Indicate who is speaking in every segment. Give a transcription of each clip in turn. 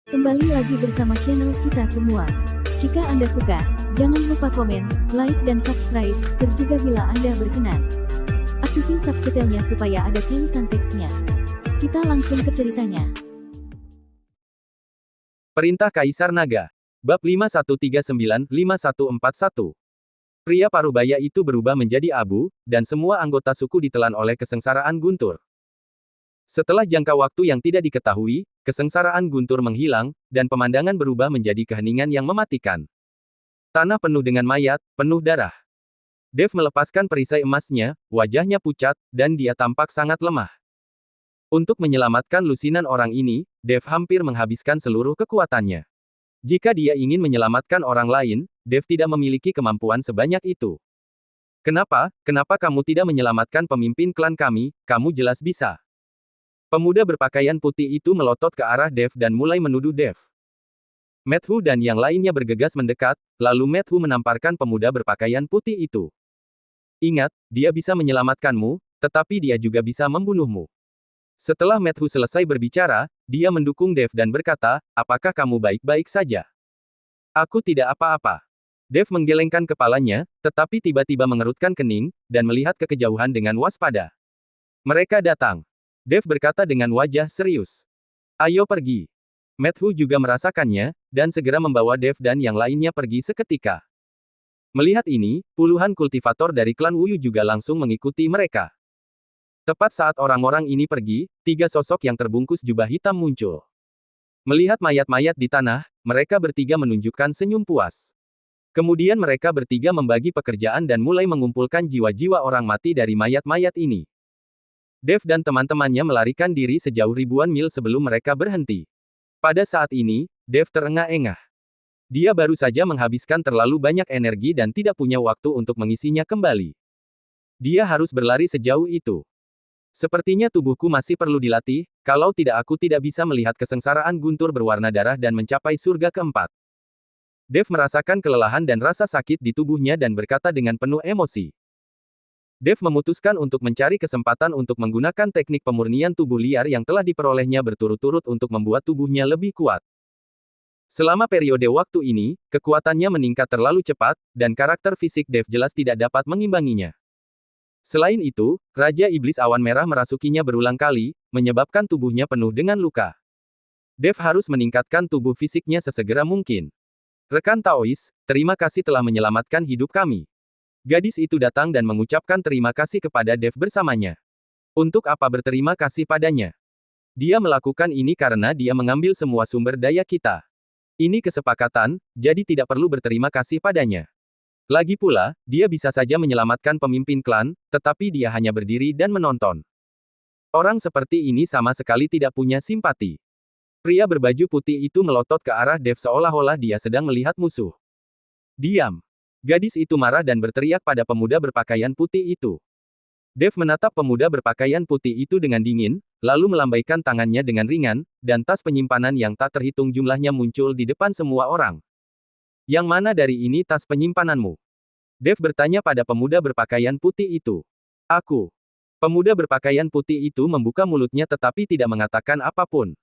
Speaker 1: Kembali lagi bersama channel kita semua. Jika Anda suka, jangan lupa komen, like dan subscribe, serta bila Anda berkenan, aktifin subtitlenya supaya ada tulisan teksnya. Kita langsung ke ceritanya.
Speaker 2: Perintah Kaisar Naga. Bab 5139-5141. Pria parubaya itu berubah menjadi abu, dan semua anggota suku ditelan oleh kesengsaraan guntur. Setelah jangka waktu yang tidak diketahui, kesengsaraan guntur menghilang, dan pemandangan berubah menjadi keheningan yang mematikan. Tanah penuh dengan mayat, penuh darah. Dev melepaskan perisai emasnya, wajahnya pucat, dan dia tampak sangat lemah. Untuk menyelamatkan lusinan orang ini, Dev hampir menghabiskan seluruh kekuatannya. Jika dia ingin menyelamatkan orang lain, Dev tidak memiliki kemampuan sebanyak itu. Kenapa kamu tidak menyelamatkan pemimpin klan kami? Kamu jelas bisa. Pemuda berpakaian putih itu melotot ke arah Dev dan mulai menuduh Dev. Matthew dan yang lainnya bergegas mendekat, lalu Matthew menamparkan pemuda berpakaian putih itu. Ingat, dia bisa menyelamatkanmu, tetapi dia juga bisa membunuhmu. Setelah Matthew selesai berbicara, dia mendukung Dev dan berkata, apakah kamu baik-baik saja? Aku tidak apa-apa. Dev menggelengkan kepalanya, tetapi tiba-tiba mengerutkan kening, dan melihat ke kejauhan dengan waspada. Mereka datang. Dev berkata dengan wajah serius. Ayo pergi. Matthew juga merasakannya, dan segera membawa Dev dan yang lainnya pergi seketika. Melihat ini, puluhan kultivator dari klan Wuyu juga langsung mengikuti mereka. Tepat saat orang-orang ini pergi, tiga sosok yang terbungkus jubah hitam muncul. Melihat mayat-mayat di tanah, mereka bertiga menunjukkan senyum puas. Kemudian mereka bertiga membagi pekerjaan dan mulai mengumpulkan jiwa-jiwa orang mati dari mayat-mayat ini. Dev dan teman-temannya melarikan diri sejauh ribuan mil sebelum mereka berhenti. Pada saat ini, Dev terengah-engah. Dia baru saja menghabiskan terlalu banyak energi dan tidak punya waktu untuk mengisinya kembali. Dia harus berlari sejauh itu. Sepertinya tubuhku masih perlu dilatih, kalau tidak aku tidak bisa melihat kesengsaraan guntur berwarna darah dan mencapai surga keempat. Dev merasakan kelelahan dan rasa sakit di tubuhnya dan berkata dengan penuh emosi. Dev memutuskan untuk mencari kesempatan untuk menggunakan teknik pemurnian tubuh liar yang telah diperolehnya berturut-turut untuk membuat tubuhnya lebih kuat. Selama periode waktu ini, kekuatannya meningkat terlalu cepat, dan karakter fisik Dev jelas tidak dapat mengimbanginya. Selain itu, Raja Iblis Awan Merah merasukinya berulang kali, menyebabkan tubuhnya penuh dengan luka. Dev harus meningkatkan tubuh fisiknya sesegera mungkin. Rekan Taois, terima kasih telah menyelamatkan hidup kami. Gadis itu datang dan mengucapkan terima kasih kepada Dev bersamanya. Untuk apa berterima kasih padanya? Dia melakukan ini karena dia mengambil semua sumber daya kita. Ini kesepakatan, jadi tidak perlu berterima kasih padanya. Lagi pula, dia bisa saja menyelamatkan pemimpin klan, tetapi dia hanya berdiri dan menonton. Orang seperti ini sama sekali tidak punya simpati. Pria berbaju putih itu melotot ke arah Dev seolah-olah dia sedang melihat musuh. Diam. Gadis itu marah dan berteriak pada pemuda berpakaian putih itu. Dev menatap pemuda berpakaian putih itu dengan dingin, lalu melambaikan tangannya dengan ringan, dan tas penyimpanan yang tak terhitung jumlahnya muncul di depan semua orang. Yang mana dari ini tas penyimpananmu? Dev bertanya pada pemuda berpakaian putih itu. Aku. Pemuda berpakaian putih itu membuka mulutnya tetapi tidak mengatakan apapun.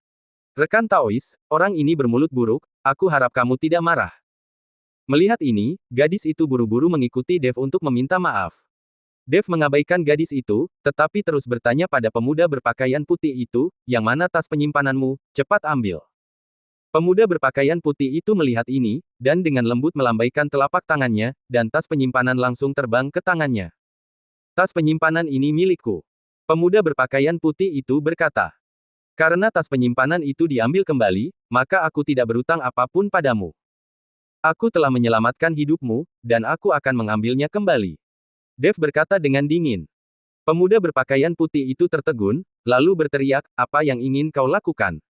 Speaker 2: Rekan Taois, orang ini bermulut buruk, aku harap kamu tidak marah. Melihat ini, gadis itu buru-buru mengikuti Dev untuk meminta maaf. Dev mengabaikan gadis itu, tetapi terus bertanya pada pemuda berpakaian putih itu, yang mana tas penyimpananmu, cepat ambil. Pemuda berpakaian putih itu melihat ini, dan dengan lembut melambaikan telapak tangannya, dan tas penyimpanan langsung terbang ke tangannya. Tas penyimpanan ini milikku. Pemuda berpakaian putih itu berkata. Karena tas penyimpanan itu diambil kembali, maka aku tidak berutang apapun padamu. Aku telah menyelamatkan hidupmu, dan aku akan mengambilnya kembali. Dev berkata dengan dingin. Pemuda berpakaian putih itu tertegun, lalu berteriak, apa yang ingin kau lakukan?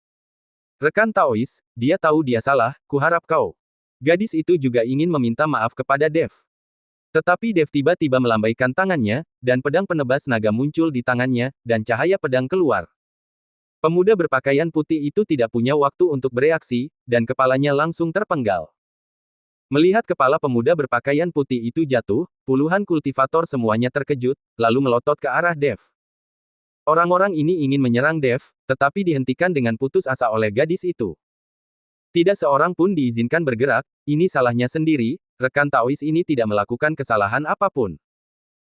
Speaker 2: Rekan Taois, dia tahu dia salah, kuharap kau. Gadis itu juga ingin meminta maaf kepada Dev. Tetapi Dev tiba-tiba melambaikan tangannya, dan pedang penebas naga muncul di tangannya, dan cahaya pedang keluar. Pemuda berpakaian putih itu tidak punya waktu untuk bereaksi, dan kepalanya langsung terpenggal. Melihat kepala pemuda berpakaian putih itu jatuh, puluhan kultivator semuanya terkejut, lalu melotot ke arah Dev. Orang-orang ini ingin menyerang Dev, tetapi dihentikan dengan putus asa oleh gadis itu. Tidak seorang pun diizinkan bergerak, ini salahnya sendiri, rekan Taois ini tidak melakukan kesalahan apapun.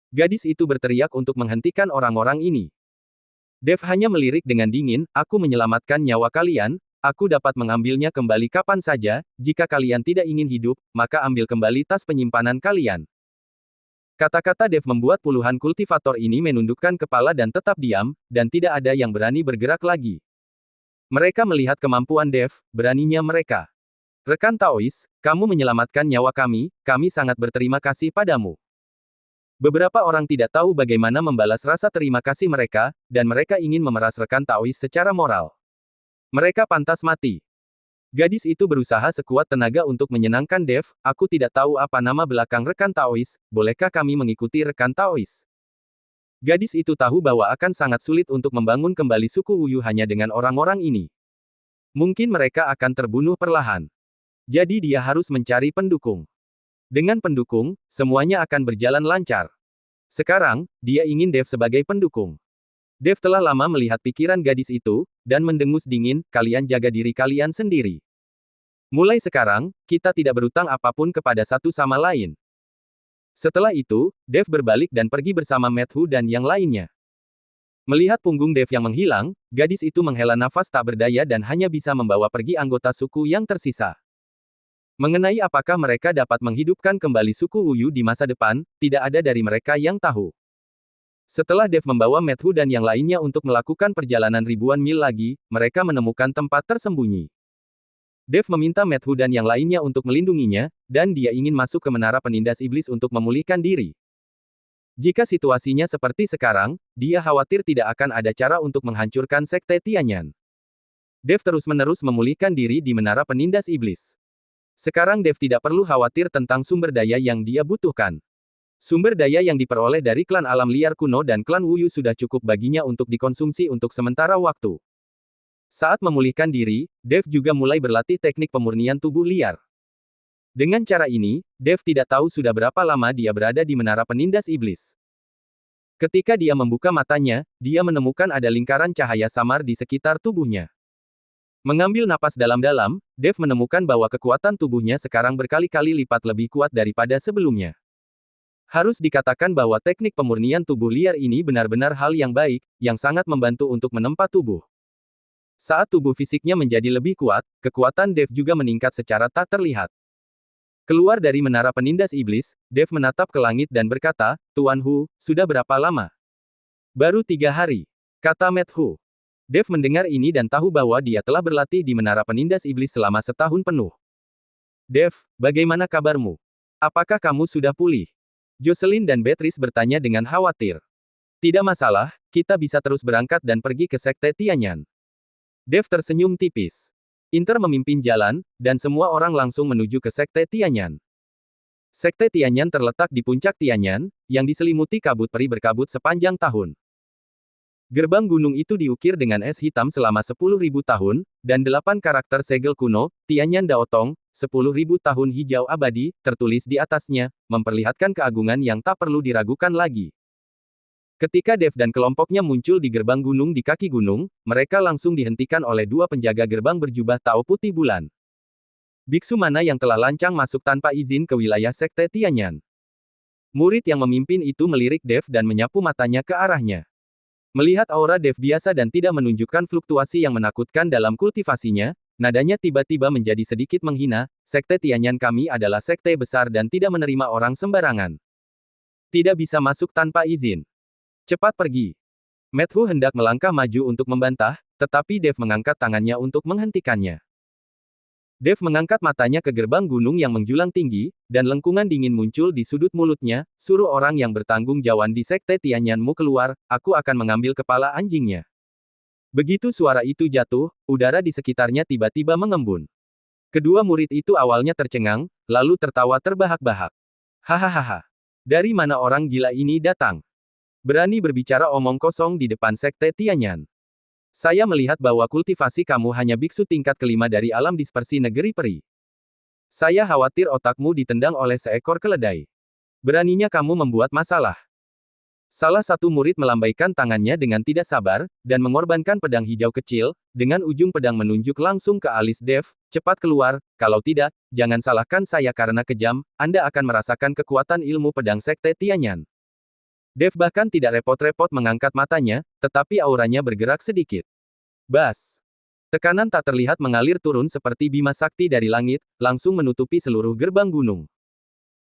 Speaker 2: Gadis itu berteriak untuk menghentikan orang-orang ini. Dev hanya melirik dengan dingin, aku menyelamatkan nyawa kalian, aku dapat mengambilnya kembali kapan saja, jika kalian tidak ingin hidup, maka ambil kembali tas penyimpanan kalian. Kata-kata Dev membuat puluhan kultivator ini menundukkan kepala dan tetap diam, dan tidak ada yang berani bergerak lagi. Mereka melihat kemampuan Dev, beraninya mereka. Rekan Taois, kamu menyelamatkan nyawa kami sangat berterima kasih padamu. Beberapa orang tidak tahu bagaimana membalas rasa terima kasih mereka, dan mereka ingin memeras rekan Taois secara moral. Mereka pantas mati. Gadis itu berusaha sekuat tenaga untuk menyenangkan Dev, aku tidak tahu apa nama belakang rekan Taois, bolehkah kami mengikuti rekan Taois? Gadis itu tahu bahwa akan sangat sulit untuk membangun kembali suku Wuyu hanya dengan orang-orang ini. Mungkin mereka akan terbunuh perlahan. Jadi dia harus mencari pendukung. Dengan pendukung, semuanya akan berjalan lancar. Sekarang, dia ingin Dev sebagai pendukung. Dev telah lama melihat pikiran gadis itu, dan mendengus dingin, kalian jaga diri kalian sendiri. Mulai sekarang, kita tidak berutang apapun kepada satu sama lain. Setelah itu, Dev berbalik dan pergi bersama Matthew dan yang lainnya. Melihat punggung Dev yang menghilang, gadis itu menghela nafas tak berdaya dan hanya bisa membawa pergi anggota suku yang tersisa. Mengenai apakah mereka dapat menghidupkan kembali suku Wuyu di masa depan, tidak ada dari mereka yang tahu. Setelah Dev membawa Matthew dan yang lainnya untuk melakukan perjalanan ribuan mil lagi, mereka menemukan tempat tersembunyi. Dev meminta Matthew dan yang lainnya untuk melindunginya, dan dia ingin masuk ke menara penindas iblis untuk memulihkan diri. Jika situasinya seperti sekarang, dia khawatir tidak akan ada cara untuk menghancurkan sekte Tianyan. Dev terus-menerus memulihkan diri di menara penindas iblis. Sekarang Dev tidak perlu khawatir tentang sumber daya yang dia butuhkan. Sumber daya yang diperoleh dari klan alam liar kuno dan klan Wuyu sudah cukup baginya untuk dikonsumsi untuk sementara waktu. Saat memulihkan diri, Dev juga mulai berlatih teknik pemurnian tubuh liar. Dengan cara ini, Dev tidak tahu sudah berapa lama dia berada di menara penindas iblis. Ketika dia membuka matanya, dia menemukan ada lingkaran cahaya samar di sekitar tubuhnya. Mengambil napas dalam-dalam, Dev menemukan bahwa kekuatan tubuhnya sekarang berkali-kali lipat lebih kuat daripada sebelumnya. Harus dikatakan bahwa teknik pemurnian tubuh liar ini benar-benar hal yang baik, yang sangat membantu untuk menempa tubuh. Saat tubuh fisiknya menjadi lebih kuat, kekuatan Dev juga meningkat secara tak terlihat. Keluar dari menara penindas iblis, Dev menatap ke langit dan berkata, Tuan Hu, sudah berapa lama? Baru 3 hari, kata Matthew. Dev mendengar ini dan tahu bahwa dia telah berlatih di menara penindas iblis selama setahun penuh. Dev, bagaimana kabarmu? Apakah kamu sudah pulih? Jocelyn dan Beatrice bertanya dengan khawatir. Tidak masalah, kita bisa terus berangkat dan pergi ke sekte Tianyan. Dev tersenyum tipis. Inter memimpin jalan, dan semua orang langsung menuju ke sekte Tianyan. Sekte Tianyan terletak di puncak Tianyan, yang diselimuti kabut peri berkabut sepanjang tahun. Gerbang gunung itu diukir dengan es hitam selama 10.000 tahun, dan 8 karakter segel kuno, Tianyan Daotong, 10.000 tahun hijau abadi, tertulis di atasnya, memperlihatkan keagungan yang tak perlu diragukan lagi. Ketika Dev dan kelompoknya muncul di gerbang gunung di kaki gunung, mereka langsung dihentikan oleh 2 penjaga gerbang berjubah tao putih bulan. Biksu mana yang telah lancang masuk tanpa izin ke wilayah sekte Tianyan? Murid yang memimpin itu melirik Dev dan menyapu matanya ke arahnya. Melihat aura Dev biasa dan tidak menunjukkan fluktuasi yang menakutkan dalam kultivasinya, nadanya tiba-tiba menjadi sedikit menghina, sekte Tianyan kami adalah sekte besar dan tidak menerima orang sembarangan. Tidak bisa masuk tanpa izin. Cepat pergi. Matthew hendak melangkah maju untuk membantah, tetapi Dev mengangkat tangannya untuk menghentikannya. Dev mengangkat matanya ke gerbang gunung yang menjulang tinggi, dan lengkungan dingin muncul di sudut mulutnya, suruh orang yang bertanggung jawab di sekte Tianyanmu keluar, aku akan mengambil kepala anjingnya. Begitu suara itu jatuh, udara di sekitarnya tiba-tiba mengembun. Kedua murid itu awalnya tercengang, lalu tertawa terbahak-bahak. Hahaha. Dari mana orang gila ini datang? Berani berbicara omong kosong di depan sekte Tianyan. Saya melihat bahwa kultivasi kamu hanya biksu tingkat kelima dari alam dispersi negeri peri. Saya khawatir otakmu ditendang oleh seekor keledai. Beraninya kamu membuat masalah. Salah satu murid melambaikan tangannya dengan tidak sabar, dan mengorbankan pedang hijau kecil, dengan ujung pedang menunjuk langsung ke alis Dev, cepat keluar, kalau tidak, jangan salahkan saya karena kejam, Anda akan merasakan kekuatan ilmu pedang Sekte Tianyan. Dev bahkan tidak repot-repot mengangkat matanya, tetapi auranya bergerak sedikit. Bas! Tekanan tak terlihat mengalir turun seperti bima sakti dari langit, langsung menutupi seluruh gerbang gunung.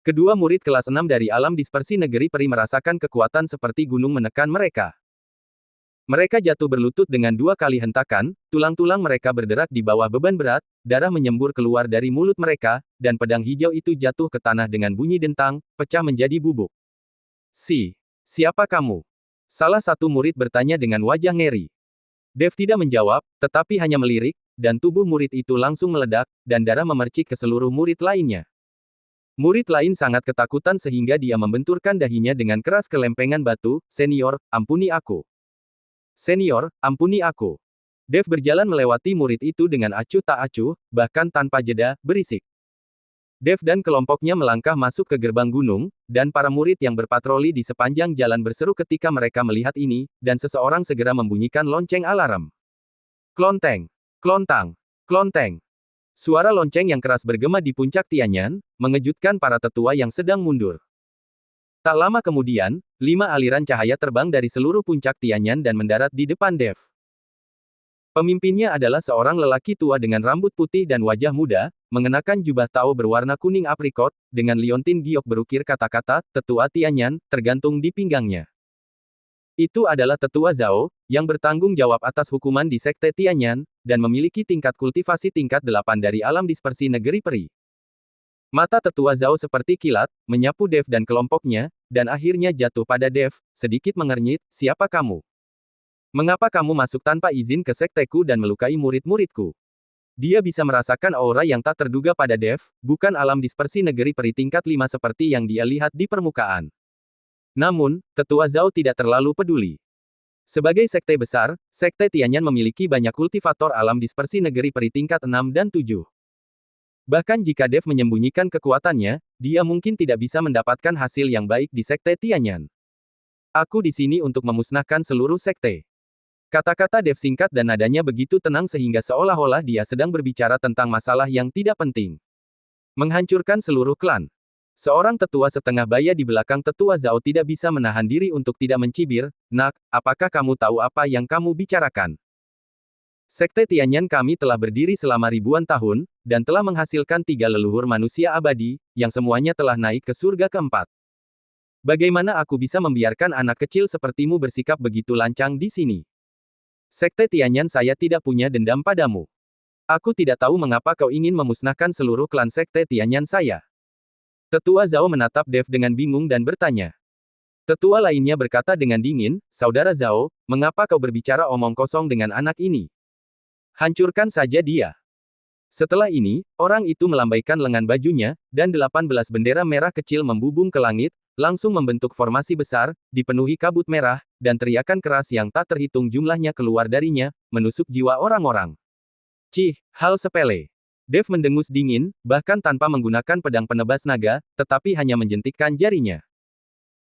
Speaker 2: Kedua murid kelas 6 dari alam dispersi negeri peri merasakan kekuatan seperti gunung menekan mereka. Mereka jatuh berlutut dengan 2 kali hentakan, tulang-tulang mereka berderak di bawah beban berat, darah menyembur keluar dari mulut mereka, dan pedang hijau itu jatuh ke tanah dengan bunyi dentang, pecah menjadi bubuk. Siapa kamu? Salah satu murid bertanya dengan wajah ngeri. Dev tidak menjawab, tetapi hanya melirik, dan tubuh murid itu langsung meledak, dan darah memercik ke seluruh murid lainnya. Murid lain sangat ketakutan sehingga dia membenturkan dahinya dengan keras ke lempengan batu. Senior, ampuni aku. Senior, ampuni aku. Dev berjalan melewati murid itu dengan acuh tak acuh, bahkan tanpa jeda, berisik. Dev dan kelompoknya melangkah masuk ke gerbang gunung, dan para murid yang berpatroli di sepanjang jalan berseru ketika mereka melihat ini, dan seseorang segera membunyikan lonceng alarm. Klonteng, klontang, klonteng. Suara lonceng yang keras bergema di puncak Tianyan, mengejutkan para tetua yang sedang mundur. Tak lama kemudian, 5 aliran cahaya terbang dari seluruh puncak Tianyan dan mendarat di depan Dev. Pemimpinnya adalah seorang lelaki tua dengan rambut putih dan wajah muda, mengenakan jubah Tao berwarna kuning aprikot, dengan liontin giok berukir kata-kata, Tetua Tianyan, tergantung di pinggangnya. Itu adalah Tetua Zhao, yang bertanggung jawab atas hukuman di Sekte Tianyan, dan memiliki tingkat kultivasi tingkat 8 dari alam dispersi negeri peri. Mata Tetua Zhao seperti kilat, menyapu Dev dan kelompoknya, dan akhirnya jatuh pada Dev, sedikit mengernyit, siapa kamu? Mengapa kamu masuk tanpa izin ke sekteku dan melukai murid-muridku? Dia bisa merasakan aura yang tak terduga pada Dev, bukan alam dispersi negeri peri tingkat 5 seperti yang dia lihat di permukaan. Namun, Tetua Zhao tidak terlalu peduli. Sebagai sekte besar, Sekte Tianyan memiliki banyak kultivator alam dispersi negeri peri tingkat 6 dan 7. Bahkan jika Dev menyembunyikan kekuatannya, dia mungkin tidak bisa mendapatkan hasil yang baik di Sekte Tianyan. Aku di sini untuk memusnahkan seluruh sekte. Kata-kata Dev singkat dan nadanya begitu tenang sehingga seolah-olah dia sedang berbicara tentang masalah yang tidak penting. Menghancurkan seluruh klan. Seorang tetua setengah baya di belakang Tetua Zhao tidak bisa menahan diri untuk tidak mencibir, Nak, apakah kamu tahu apa yang kamu bicarakan? Sekte Tianyan kami telah berdiri selama ribuan tahun, dan telah menghasilkan 3 leluhur manusia abadi, yang semuanya telah naik ke surga keempat. Bagaimana aku bisa membiarkan anak kecil sepertimu bersikap begitu lancang di sini? Sekte Tianyan saya tidak punya dendam padamu. Aku tidak tahu mengapa kau ingin memusnahkan seluruh klan Sekte Tianyan saya. Tetua Zhao menatap Dev dengan bingung dan bertanya. Tetua lainnya berkata dengan dingin, Saudara Zhao, mengapa kau berbicara omong kosong dengan anak ini? Hancurkan saja dia. Setelah ini, orang itu melambaikan lengan bajunya, dan 18 bendera merah kecil membubung ke langit, langsung membentuk formasi besar, dipenuhi kabut merah, dan teriakan keras yang tak terhitung jumlahnya keluar darinya, menusuk jiwa orang-orang. Cih, hal sepele. Dev mendengus dingin, bahkan tanpa menggunakan pedang penebas naga, tetapi hanya menjentikkan jarinya.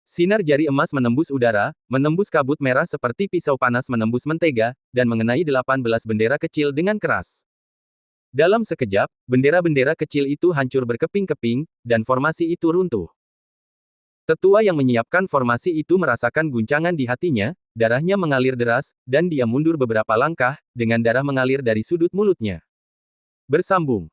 Speaker 2: Sinar jari emas menembus udara, menembus kabut merah seperti pisau panas menembus mentega, dan mengenai 18 bendera kecil dengan keras. Dalam sekejap, bendera-bendera kecil itu hancur berkeping-keping, dan formasi itu runtuh. Tetua yang menyiapkan formasi itu merasakan guncangan di hatinya, darahnya mengalir deras, dan dia mundur beberapa langkah, dengan darah mengalir dari sudut mulutnya. Bersambung.